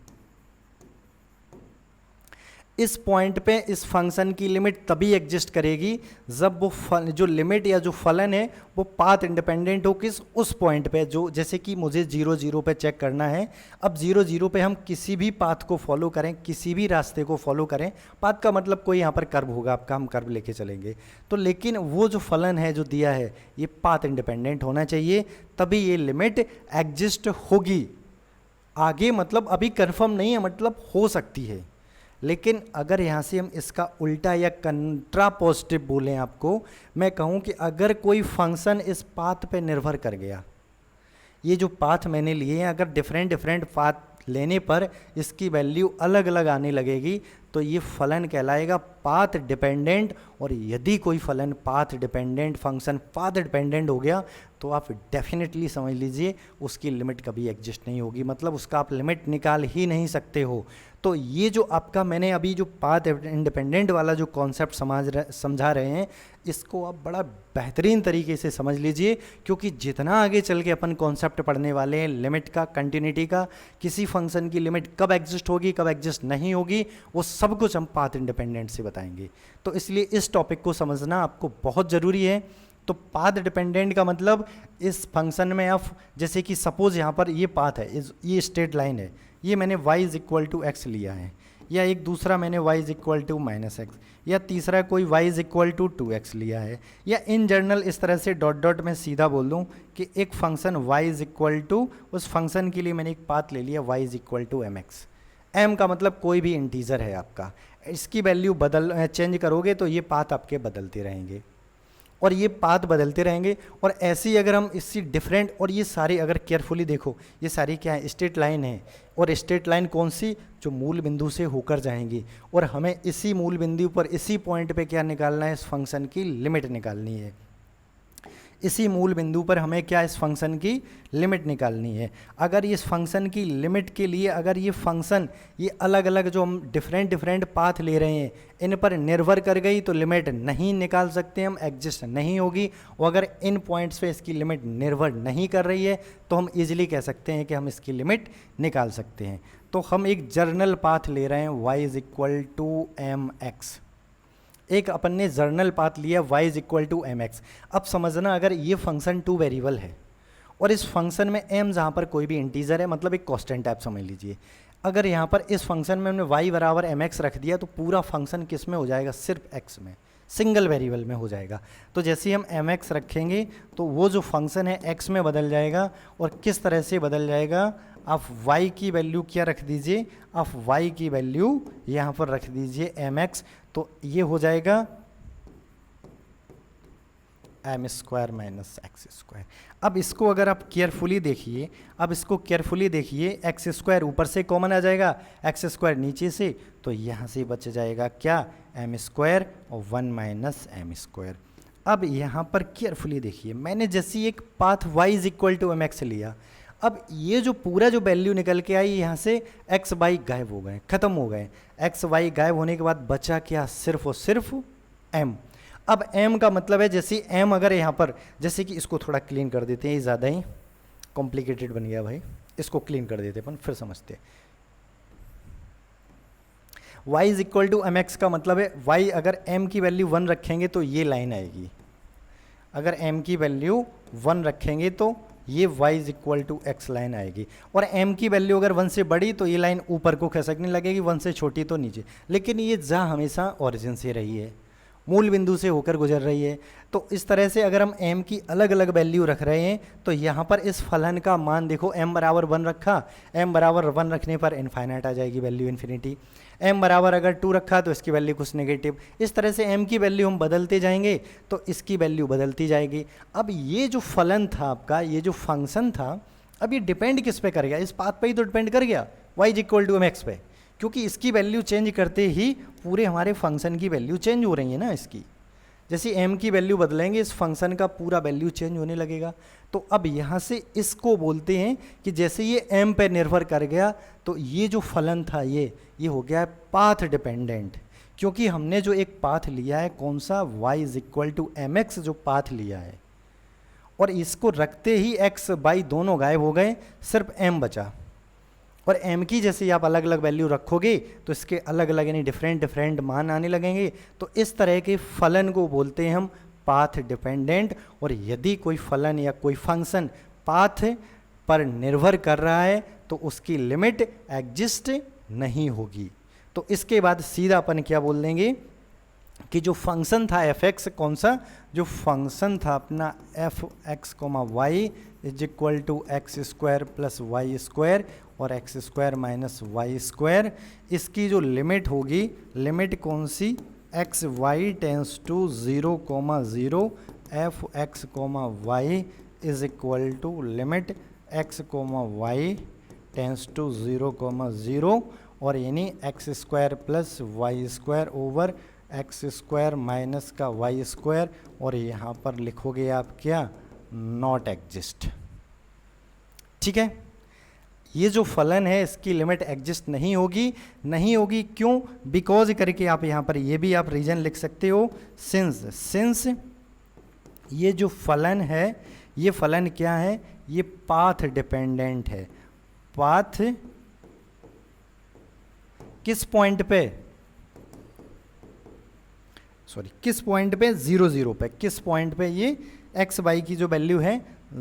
इस पॉइंट पे इस फंक्शन की लिमिट तभी एग्जिस्ट करेगी जब वो जो लिमिट या जो फलन है वो पाथ इंडिपेंडेंट हो, किस, उस पॉइंट पे, जो जैसे कि मुझे 0 0 पे चेक करना है। अब 0 0 पे हम किसी भी पाथ को फॉलो करें, किसी भी रास्ते को फॉलो करें, पाथ का मतलब कोई यहाँ पर कर्व होगा आपका, हम कर्व लेके चलेंगे, तो लेकिन वो जो फलन है जो दिया है ये पाथ इंडिपेंडेंट होना चाहिए, तभी ये लिमिट एग्जिस्ट होगी। आगे मतलब अभी कंफर्म नहीं है, मतलब हो सकती है, लेकिन अगर यहाँ से हम इसका उल्टा या कंट्रा पॉजिटिव बोलें आपको, मैं कहूँ कि अगर कोई फंक्शन इस पाथ पे निर्भर कर गया, ये जो पाथ मैंने लिए हैं अगर डिफरेंट डिफरेंट पाथ लेने पर इसकी वैल्यू अलग अलग आने लगेगी, तो ये फलन कहलाएगा पाथ डिपेंडेंट। और यदि कोई फलन path dependent function path dependent हो गया तो आप डेफिनेटली समझ लीजिए उसकी लिमिट कभी एग्जिस्ट नहीं होगी, मतलब उसका आप लिमिट निकाल ही नहीं सकते हो। तो ये जो आपका मैंने अभी जो पाथ इंडिपेंडेंट वाला जो कॉन्सेप्ट समझा रहे हैं, इसको आप बड़ा बेहतरीन तरीके से समझ लीजिए, क्योंकि जितना आगे चल के अपन कॉन्सेप्ट पढ़ने वाले हैं लिमिट का, कंटिन्यूटी का, किसी फंक्शन की लिमिट कब एग्जिस्ट होगी कब एग्जिस्ट नहीं होगी, वो सब कुछ हम पाथ इंडिपेंडेंट से बताएंगे। तो इसलिए इस टॉपिक को समझना आपको बहुत ज़रूरी है। तो पाथ डिपेंडेंट का मतलब इस फंक्शन में आप, जैसे कि सपोज यहाँ पर ये पाथ है, ये स्ट्रेट लाइन है, ये मैंने y is equal to X लिया है, या एक दूसरा मैंने y is equal to minus X, या तीसरा कोई y is equal to 2x लिया है, या इन जनरल इस तरह से डॉट डॉट में सीधा बोल दूँ कि एक function y is equal to, उस फंक्शन के लिए मैंने एक पाथ ले लिया y is equal to mx। m का मतलब कोई भी इंटीजर है आपका, इसकी वैल्यू चेंज करोगे तो ये पाथ आपके बदलते रहेंगे, और ये पाथ बदलते रहेंगे। और ऐसे ही अगर हम इससे डिफरेंट, और ये सारे अगर केयरफुली देखो ये सारी क्या है, स्ट्रेट लाइन है, और स्ट्रेट लाइन कौन सी, जो मूल बिंदु से होकर जाएंगी, और हमें इसी मूल बिंदु पर इसी पॉइंट पे क्या निकालना है, इस फंक्शन की लिमिट निकालनी है। इसी मूल बिंदु पर हमें क्या, इस फंक्शन की लिमिट निकालनी है। अगर इस फंक्शन की लिमिट के लिए अगर ये फंक्शन ये अलग अलग जो हम डिफरेंट डिफरेंट पाथ ले रहे हैं इन पर निर्भर कर गई तो लिमिट नहीं निकाल सकते हम, एग्जिस्ट नहीं होगी। और अगर इन पॉइंट्स पे इसकी लिमिट निर्भर नहीं कर रही है तो हम इजीली कह सकते हैं कि हम इसकी लिमिट निकाल सकते हैं। तो हम एक जर्नल पाथ ले रहे हैं y is equal to M X, एक अपन ने जर्नल पाथ लिया y is equal to M X. अब समझना अगर ये फंक्शन टू वेरिएबल है और इस फंक्शन में m जहाँ पर कोई भी इंटीजर है, मतलब एक कांस्टेंट टाइप समझ लीजिए, अगर यहाँ पर इस फंक्शन में हमने y बराबर एम एक्स रख दिया तो पूरा फंक्शन किस में हो जाएगा, सिर्फ x में, सिंगल वेरिएबल में हो जाएगा। तो जैसे ही हम एम एक्स रखेंगे तो वो जो फंक्शन है x में बदल जाएगा। और किस तरह से बदल जाएगा, आप y की वैल्यू क्या रख दीजिए, आप y की वैल्यू यहाँ पर रख दीजिए एम एक्स, तो ये हो जाएगा M square minus X square. अब इसको अगर आप केयरफुली देखिए, अब इसको केयरफुली देखिए, एक्स स्क्वायर ऊपर से कॉमन आ जाएगा, एक्स स्क्वायर नीचे से, तो यहाँ से बच जाएगा क्या, एम स्क्वायर और 1 माइनस एम स्क्वायर। अब यहाँ पर केयरफुली देखिए, मैंने जैसी एक path y is equal to M X लिया, अब ये जो पूरा जो वैल्यू निकल के आई यहाँ से एक्स वाई गायब हो गए, खत्म हो गए। एक्स वाई गायब होने के बाद बचा क्या, सिर्फ और सिर्फ m। अब m का मतलब है जैसे m अगर यहाँ पर, जैसे कि इसको थोड़ा क्लीन कर देते हैं, ये ज़्यादा ही कॉम्प्लिकेटेड बन गया भाई, इसको क्लीन कर देते अपन फिर समझते। y is equal to M X का मतलब है y अगर m की वैल्यू 1 रखेंगे तो ये लाइन आएगी, अगर m की वैल्यू 1 रखेंगे तो ये y is equal to X line आएगी, और m की वैल्यू अगर 1 से बड़ी तो ये लाइन ऊपर को खसकने लगेगी, 1 से छोटी तो नीचे। लेकिन ये जा हमेशा ओरिजिन से रही है, मूल बिंदु से होकर गुजर रही है। तो इस तरह से अगर हम m की अलग अलग वैल्यू रख रहे हैं तो यहाँ पर इस फलन का मान देखो, m बराबर 1 रखा, m बराबर 1 रखने पर इनफाइनाइट आ जाएगी वैल्यू, इन्फिनिटी। m बराबर अगर 2 रखा तो इसकी वैल्यू कुछ नेगेटिव। इस तरह से m की वैल्यू हम बदलते जाएंगे तो इसकी वैल्यू बदलती जाएगी। अब ये जो फलन था आपका, ये जो फंक्शन था, अब ये डिपेंड किस पे कर गया, इस पाथ पे ही तो डिपेंड कर गया, y is equal to M X पे, क्योंकि इसकी वैल्यू चेंज करते ही पूरे हमारे फंक्शन की वैल्यू चेंज हो रही है ना इसकी। जैसे m की वैल्यू बदलेंगे इस फंक्शन का पूरा वैल्यू चेंज होने लगेगा। तो अब यहाँ से इसको बोलते हैं कि जैसे ये m पे निर्भर कर गया तो ये जो फलन था ये हो गया है पाथ डिपेंडेंट, क्योंकि हमने जो एक पाथ लिया है, कौन सा, y is equal to M X जो पाथ लिया है, और इसको रखते ही x y दोनों गायब हो गए, सिर्फ m बचा। और m की जैसे आप अलग अलग वैल्यू रखोगे तो इसके अलग अलग यानी डिफरेंट डिफरेंट मान आने लगेंगे। तो इस तरह के फलन को बोलते हैं हम पाथ डिपेंडेंट। और यदि कोई फलन या कोई फंक्शन पाथ पर निर्भर कर रहा है तो उसकी लिमिट एग्जिस्ट नहीं होगी। तो इसके बाद सीधा अपन क्या बोल देंगे कि जो फंक्शन था एफ एक्स, कौन सा, जो फंक्शन था अपना f x comma Y is equal to x square plus Y square और x square minus y square, इसकी जो लिमिट होगी, लिमिट कौन सी, x y tends to 0,0 f x comma Y is equal to limit x comma y tends to 0,0 और यानी x square plus Y square over x square minus का y square, और यहाँ पर लिखोगे आप क्या, नॉट एग्जिस्ट। ठीक है, ये जो फलन है इसकी लिमिट एग्जिस्ट नहीं होगी। नहीं होगी क्यों, बिकॉज करके आप यहाँ पर ये भी आप रीजन लिख सकते हो, सिंस ये जो फलन है, ये फलन क्या है, ये पाथ डिपेंडेंट है। पाथ किस पॉइंट पे, सॉरी किस पॉइंट पे, 0,0 पे, किस पॉइंट पे, ये एक्स वाई की जो वैल्यू है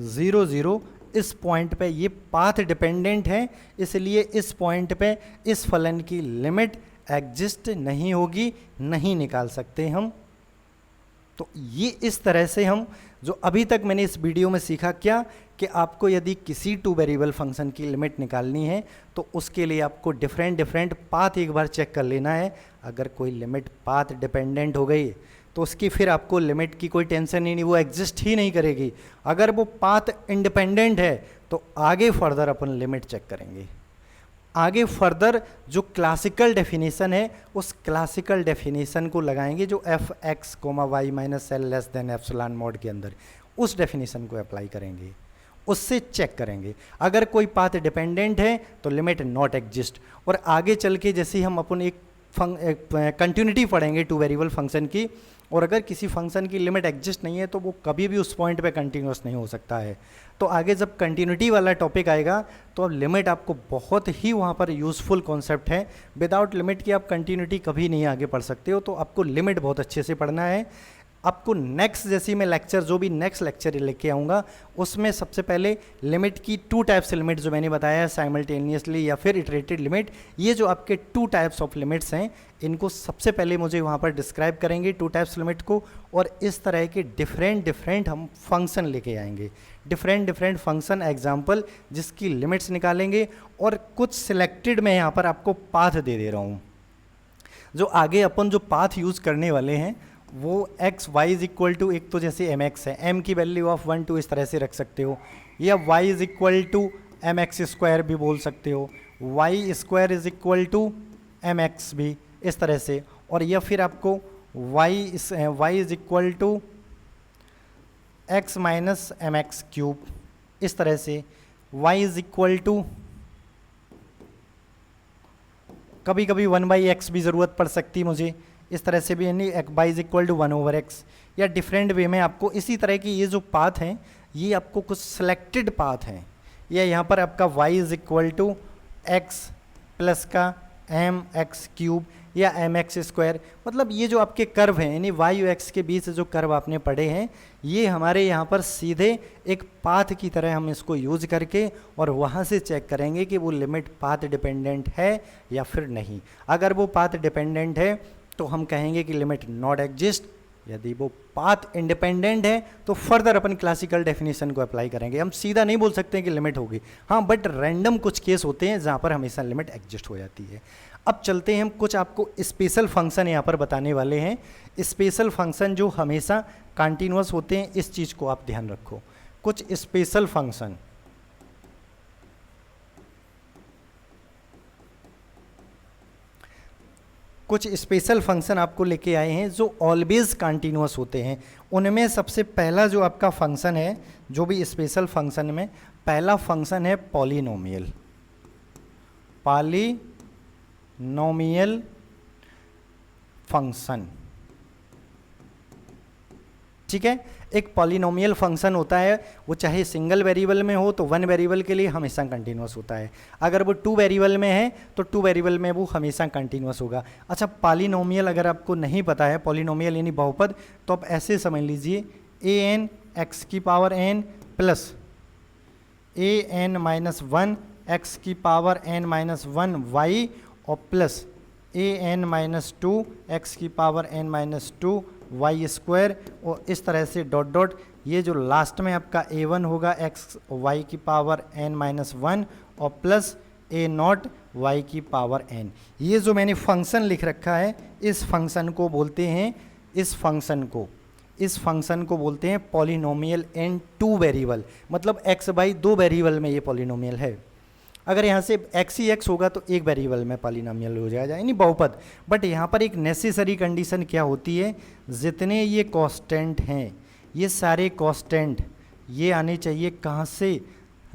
0,0, इस पॉइंट पे ये पाथ डिपेंडेंट है, इसलिए इस पॉइंट पे इस फलन की लिमिट एग्जिस्ट नहीं होगी, नहीं निकाल सकते हम। तो ये इस तरह से हम जो अभी तक मैंने इस वीडियो में सीखा क्या, कि आपको यदि किसी 2 वेरिएबल फंक्शन की लिमिट निकालनी है तो उसके लिए आपको डिफरेंट पाथ एक बार चेक कर लेना है। अगर कोई लिमिट पाथ डिपेंडेंट हो गई तो उसकी फिर आपको लिमिट की कोई टेंशन ही नहीं, वो एग्जिस्ट ही नहीं करेगी। अगर वो पाथ इंडिपेंडेंट है तो आगे फर्दर अपन लिमिट चेक करेंगे। आगे फर्दर जो क्लासिकल डेफिनेशन है उस क्लासिकल डेफिनेशन को लगाएंगे, जो F x comma Y minus L less than epsilon mod के अंदर, उस डेफिनेशन को अप्लाई करेंगे, उससे चेक करेंगे। अगर कोई पाथ डिपेंडेंट है तो लिमिट नॉट एग्जिस्ट। और आगे चल के जैसे हम अपन एक कंटिन्यूटी पढ़ेंगे 2 वेरिएबल फंक्शन की, और अगर किसी फंक्शन की लिमिट एग्जिस्ट नहीं है तो वो कभी भी उस पॉइंट पे कंटिन्यूस नहीं हो सकता है। तो आगे जब कंटिन्यूटी वाला टॉपिक आएगा तो अब लिमिट आपको बहुत ही वहाँ पर यूज़फुल कॉन्सेप्ट है। विदाउट लिमिट की आप कंटिन्यूटी कभी नहीं आगे पढ़ सकते हो, तो आपको लिमिट बहुत अच्छे से पढ़ना है। आपको नेक्स्ट जैसी मैं लेक्चर, जो भी नेक्स्ट लेक्चर लेके आऊँगा उसमें सबसे पहले लिमिट की 2 टाइप्स लिमिट जो मैंने बताया है, साइमल्टेनियसली या फिर इटरेटेड लिमिट, ये जो आपके 2 टाइप्स ऑफ लिमिट्स हैं इनको सबसे पहले मुझे वहाँ पर डिस्क्राइब करेंगे 2 टाइप्स लिमिट को। और इस तरह के डिफरेंट हम फंक्शन लेके आएंगे, डिफरेंट फंक्शन एग्जाम्पल जिसकी लिमिट्स निकालेंगे। और कुछ सिलेक्टेड मैं यहाँ पर आपको पाथ दे रहा हूँ, जो आगे अपन जो पाथ यूज़ करने वाले हैं वो X Y is equal to, एक तो जैसे एम एक्स है, एम की वैल्यू ऑफ 1 2 इस तरह से रख सकते हो, या Y is equal to M X square भी बोल सकते हो, Y square is equal to M X भी इस तरह से, और या फिर आपको Y is equal to X minus M X cube इस तरह से, वाई इज इक्वल टू, कभी कभी 1/x भी ज़रूरत पड़ सकती है मुझे, इस तरह से भी, यानी Y is equal to 1/x, या डिफरेंट वे में आपको इसी तरह की ये जो पाथ हैं ये आपको कुछ सिलेक्टेड पाथ हैं, या यहाँ पर आपका y is equal to X plus का एम एक्स क्यूब या एम एक्स स्क्वायर, मतलब ये जो आपके कर्व हैं यानी y और x के बीच जो कर्व आपने पढ़े हैं ये हमारे यहाँ पर सीधे एक पाथ की तरह हम इसको यूज करके और वहाँ से चेक करेंगे कि वो लिमिट पाथ डिपेंडेंट है या फिर नहीं। अगर वो पाथ डिपेंडेंट है तो हम कहेंगे कि लिमिट नॉट एग्जिस्ट, यदि वो पाथ इंडिपेंडेंट है तो फर्दर अपन क्लासिकल डेफिनेशन को अप्लाई करेंगे। हम सीधा नहीं बोल सकते कि लिमिट होगी, हाँ, बट रैंडम कुछ केस होते हैं जहाँ पर हमेशा लिमिट एग्जिस्ट हो जाती है। अब चलते हैं, हम कुछ आपको स्पेशल फंक्शन यहाँ पर बताने वाले हैं। स्पेशल फंक्शन जो हमेशा कंटिन्यूअस होते हैं, इस चीज़ को आप ध्यान रखो। कुछ स्पेशल फंक्शन, कुछ स्पेशल फंक्शन आपको लेके आए हैं जो ऑलवेज कंटिन्यूअस होते हैं। उनमें सबसे पहला जो आपका फंक्शन है, जो भी स्पेशल फंक्शन में पहला फंक्शन है पॉलिनोमियल। पॉलिनोमियल फंक्शन, ठीक है। एक पॉलिनोमियल फंक्शन होता है, वो चाहे सिंगल वेरिएबल में हो तो 1 वेरिएबल के लिए हमेशा कंटिन्यूअस होता है, अगर वो 2 वेरिएबल में है तो 2 वेरिएबल में वो हमेशा कंटिन्यूअस होगा। अच्छा, पॉलिनोमियल अगर आपको नहीं पता है, पॉलिनोमियल यानी बहुपद, तो आप ऐसे समझ लीजिए an x की power n plus an minus 1 x की पावर n माइनस 1 y और प्लस an माइनस 2 x की power n minus 2 Y square, और इस तरह से डॉट डॉट, ये जो लास्ट में आपका a1 होगा x y की पावर n माइनस 1 और प्लस a0 y की पावर n। ये जो मैंने फंक्शन लिख रखा है, इस फंक्शन को बोलते हैं, इस फंक्शन को बोलते हैं पॉलिनोमियल इन 2 वेरिएबल, मतलब x बाई 2 वेरिएबल में ये पॉलिनोमियल है। अगर यहाँ से x ही x होगा तो एक वेरिएबल में पॉलिनोमियल हो जाएगा, यानी बहुपद। बट यहाँ पर एक नेसेसरी कंडीशन क्या होती है, जितने ये कांस्टेंट हैं, ये सारे कांस्टेंट ये आने चाहिए कहाँ से,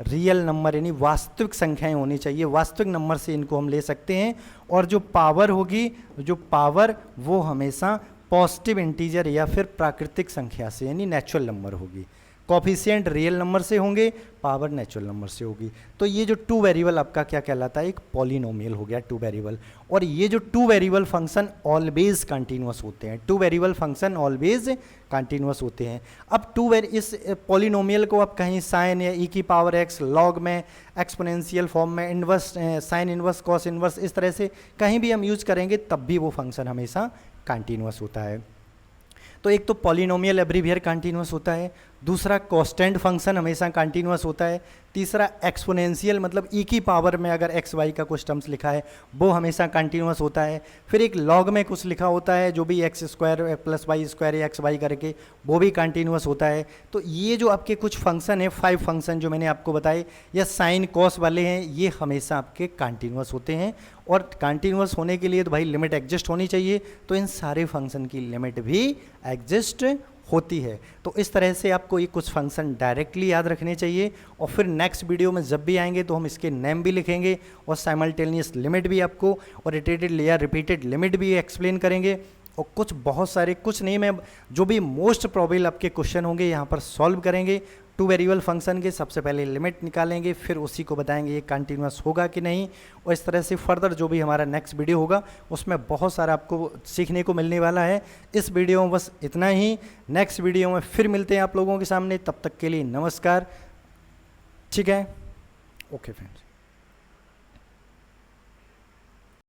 रियल नंबर, यानी वास्तविक संख्याएं होनी चाहिए। वास्तविक नंबर से इनको हम ले सकते हैं, और जो पावर होगी, जो पावर वो हमेशा पॉजिटिव इंटीजर या फिर प्राकृतिक संख्या से, यानी नेचुरल नंबर होगी। कोफिशिएंट रियल नंबर से होंगे, पावर नेचुरल नंबर से होगी। तो ये जो 2 वेरिएबल आपका क्या कहलाता है, एक पॉलिनोमियल हो गया 2 वेरिएबल। और ये जो 2 वेरिएबल फंक्शन ऑलवेज कंटिन्यूअस होते हैं, 2 वेरिएबल फंक्शन ऑलवेज कंटिन्यूअस होते हैं। अब इस पॉलिनोमियल को आप कहीं साइन या e की पावर x, लॉग में, एक्सपोनेंशियल फॉर्म में, inverse, sign inverse, cos inverse, इस तरह से कहीं भी हम यूज करेंगे तब भी वो फंक्शन हमेशा कंटिन्यूअस होता है। तो एक तो पॉलिनोमियल एवरीवेयर कंटिन्यूअस होता है, दूसरा कांस्टेंट फंक्शन हमेशा कंटिन्यूअस होता है, तीसरा एक्सपोनेंशियल मतलब e की पावर में अगर एक्स वाई का कुछ टर्म्स लिखा है वो हमेशा कंटिन्यूअस होता है, फिर एक लॉग में कुछ लिखा होता है जो भी X square plus Y square या एक्स वाई करके वो भी कंटिन्यूअस होता है। तो ये जो आपके कुछ फंक्शन है, 5 फंक्शन जो मैंने आपको बताए, या साइन कॉस वाले हैं, ये हमेशा आपके कंटिन्यूअस होते हैं। और कंटिन्यूअस होने के लिए तो भाई लिमिट एग्जिस्ट होनी चाहिए, तो इन सारे फंक्शन की लिमिट भी एग्जिस्ट होती है। तो इस तरह से आपको ये कुछ फंक्शन डायरेक्टली याद रखने चाहिए, और फिर नेक्स्ट वीडियो में जब भी आएंगे तो हम इसके नेम भी लिखेंगे और साइमल्टेनियस लिमिट भी आपको, और इटरेटेड या रिपीटेड लिमिट भी एक्सप्लेन करेंगे। और कुछ बहुत सारे, कुछ नहीं, मैं जो भी मोस्ट प्रोबेबल आपके क्वेश्चन होंगे यहाँ पर सॉल्व करेंगे। 2 वेरिएबल फंक्शन के सबसे पहले लिमिट निकालेंगे, फिर उसी को बताएंगे ये कंटिन्यूअस होगा कि नहीं, और इस तरह से फर्दर जो भी हमारा नेक्स्ट वीडियो होगा उसमें बहुत सारा आपको सीखने को मिलने वाला है। इस वीडियो में बस इतना ही, नेक्स्ट वीडियो में फिर मिलते हैं आप लोगों के सामने, तब तक के लिए नमस्कार, ठीक है, ओके फ्रेंड्स।